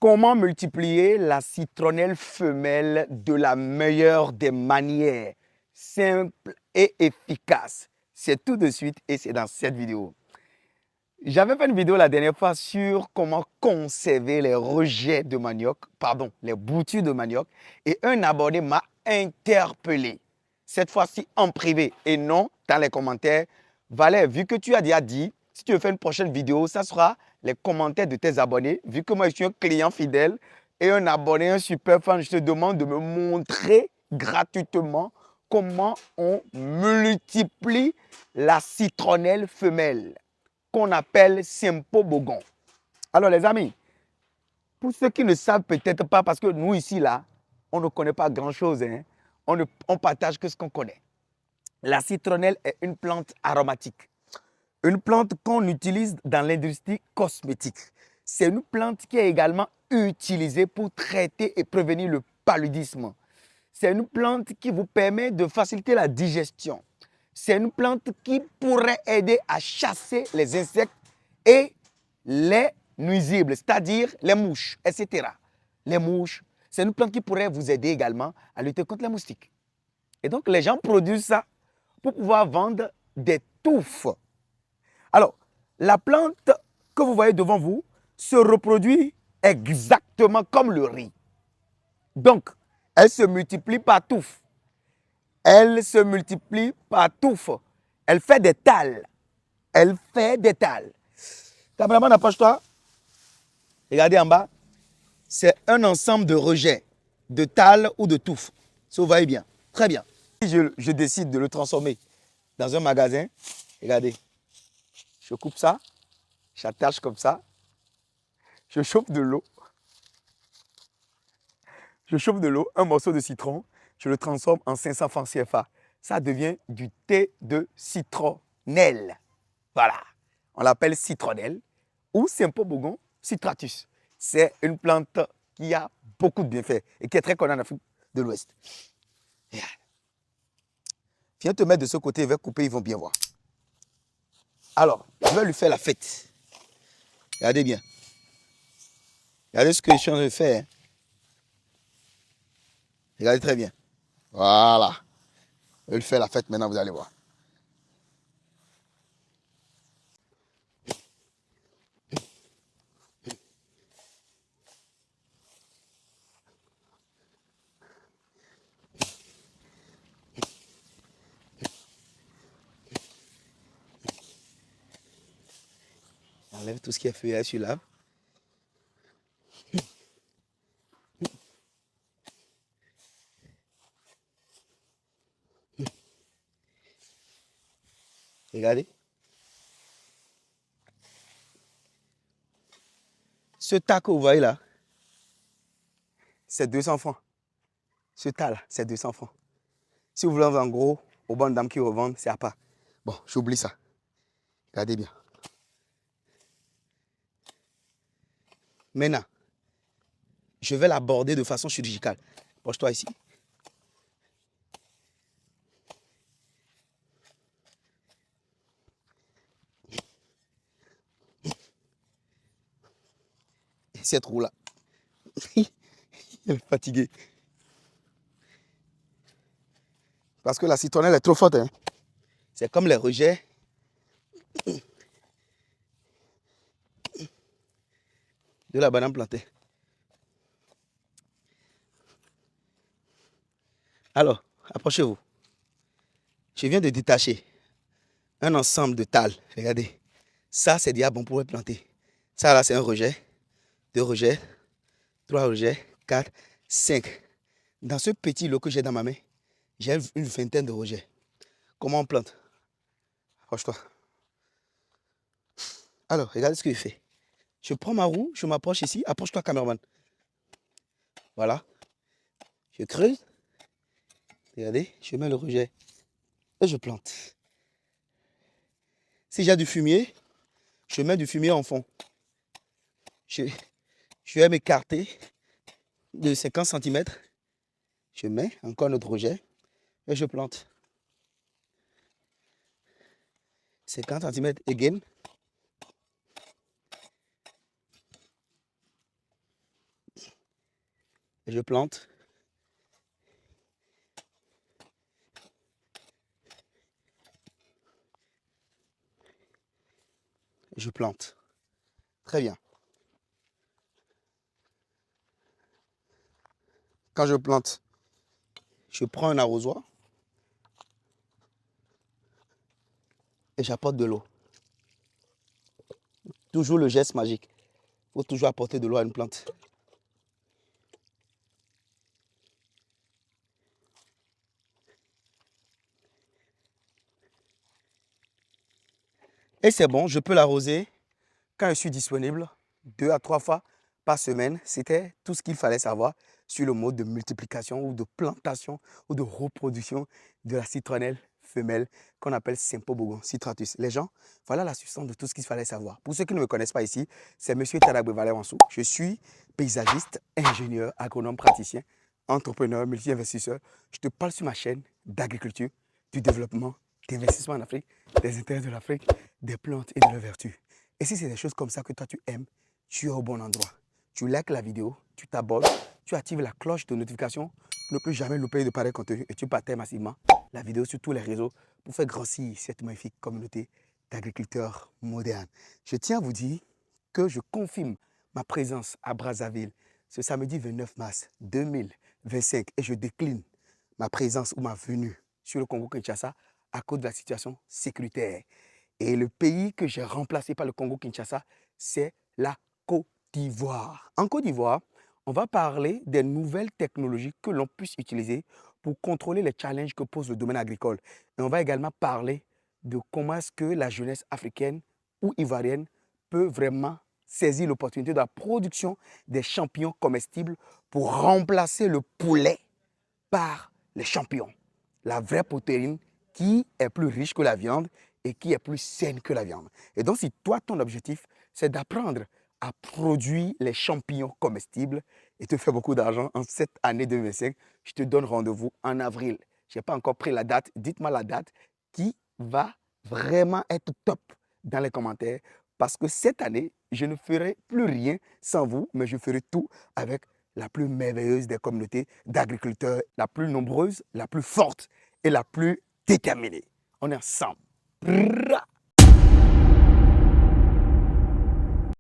Comment multiplier la citronnelle femelle de la meilleure des manières, simple et efficace? C'est tout de suite et c'est dans cette vidéo. J'avais fait une vidéo la dernière fois sur comment conserver les rejets de manioc, pardon, les boutures de manioc, et un abonné m'a interpellé, cette fois-ci en privé et non dans les commentaires. Valère, vu que tu as déjà dit, si tu veux faire une prochaine vidéo, ça sera les commentaires de tes abonnés. Vu que moi, je suis un client fidèle et un abonné, un super fan, je te demande de me montrer gratuitement comment on multiplie la citronnelle femelle qu'on appelle Simpo-Bogon. Alors les amis, pour ceux qui ne savent peut-être pas, parce que nous ici, là, on ne connaît pas grand-chose, hein, on partage que ce qu'on connaît. La citronnelle est une plante aromatique. Une plante qu'on utilise dans l'industrie cosmétique. C'est une plante qui est également utilisée pour traiter et prévenir le paludisme. C'est une plante qui vous permet de faciliter la digestion. C'est une plante qui pourrait aider à chasser les insectes et les nuisibles, c'est-à-dire les mouches, etc. Les mouches, c'est une plante qui pourrait vous aider également à lutter contre les moustiques. Et donc, les gens produisent ça pour pouvoir vendre des touffes. Alors, la plante que vous voyez devant vous se reproduit exactement comme le riz. Donc, elle se multiplie par touffes. Elle se multiplie par touffes. Elle fait des tales. Elle fait des tales. Cameraman, approche-toi. Regardez en bas. C'est un ensemble de rejets, de tales ou de touffes. Si vous voyez bien. Très bien. Si je décide de le transformer dans un magasin, regardez. Je coupe ça. J'attache comme ça. Je chauffe de l'eau. Je chauffe de l'eau, un morceau de citron. Je le transforme en 500 francs CFA. Ça devient du thé de citronnelle. Voilà. On l'appelle citronnelle ou Simpo-Bogon citratus. C'est une plante qui a beaucoup de bienfaits et qui est très connue en Afrique de l'Ouest. Viens te mettre de ce côté, il va couper, ils vont bien voir. Alors, je vais lui faire la fête. Regardez bien. Regardez ce que je suis en train de faire. Regardez très bien. Voilà. Je vais lui faire la fête maintenant, vous allez voir. Enlève tout ce qui est feuillage sur là. Regardez. Ce tas que vous voyez là, c'est 200 francs. Ce tas là, c'est 200 francs. Si vous voulez en gros, aux bonnes dames qui revendent, c'est à part. Bon, j'oublie ça. Regardez bien. Maintenant, je vais l'aborder de façon chirurgicale. Approche-toi ici. Cette roue-là. Elle est fatiguée. Parce que la citronnelle est trop forte. Hein. C'est comme les rejets de la banane plantée. Alors, approchez-vous. Je viens de détacher un ensemble de tales. Regardez. Ça, c'est déjà bon pour les planter. Ça, là, c'est un rejet. 2 rejets. 3 rejets. 4, 5. Dans ce petit lot que j'ai dans ma main, j'ai une vingtaine de rejets. Comment on plante? Approche-toi. Alors, regardez ce que je fais. Je prends ma roue, je m'approche ici. Approche-toi, caméraman. Voilà. Je creuse. Regardez, je mets le rejet et je plante. Si j'ai du fumier, je mets du fumier en fond. Je vais m'écarter de 50 cm. Je mets encore notre rejet et je plante. 50 cm again. et je plante. Je plante. Très bien. Quand je plante, je prends un arrosoir et j'apporte de l'eau. Toujours le geste magique. Il faut toujours apporter de l'eau à une plante. Et c'est bon, je peux l'arroser quand je suis disponible 2 à 3 fois par semaine. C'était tout ce qu'il fallait savoir sur le mode de multiplication ou de plantation ou de reproduction de la citronnelle femelle qu'on appelle Sympobogon citratus. Les gens, voilà la substance de tout ce qu'il fallait savoir. Pour ceux qui ne me connaissent pas ici, c'est M. Tadabé Valère Wansou. Je suis paysagiste, ingénieur, agronome praticien, entrepreneur, multi-investisseur. Je te parle sur ma chaîne d'agriculture, du développement, d'investissement en Afrique, des intérêts de l'Afrique, des plantes et de leurs vertus. Et si c'est des choses comme ça que toi tu aimes, tu es au bon endroit. Tu likes la vidéo, tu t'abonnes, tu actives la cloche de notification pour ne plus jamais louper de pareils contenus et tu partages massivement la vidéo sur tous les réseaux pour faire grossir cette magnifique communauté d'agriculteurs modernes. Je tiens à vous dire que je confirme ma présence à Brazzaville ce samedi 29 mars 2025 et je décline ma présence ou ma venue sur le Congo-Kinshasa à cause de la situation sécuritaire. Et le pays que j'ai remplacé par le Congo-Kinshasa, c'est la Côte d'Ivoire. En Côte d'Ivoire, on va parler des nouvelles technologies que l'on puisse utiliser pour contrôler les challenges que pose le domaine agricole. Et on va également parler de comment est-ce que la jeunesse africaine ou ivoirienne peut vraiment saisir l'opportunité de la production des champignons comestibles pour remplacer le poulet par les champignons. La vraie protéine qui est plus riche que la viande et qui est plus saine que la viande. Et donc, si toi, ton objectif, c'est d'apprendre à produire les champignons comestibles et te faire beaucoup d'argent en cette année 2025, je te donne rendez-vous en avril. Je n'ai pas encore pris la date. Dites-moi la date qui va vraiment être top dans les commentaires parce que cette année, je ne ferai plus rien sans vous, mais je ferai tout avec la plus merveilleuse des communautés d'agriculteurs, la plus nombreuse, la plus forte et la plus déterminée. On est ensemble.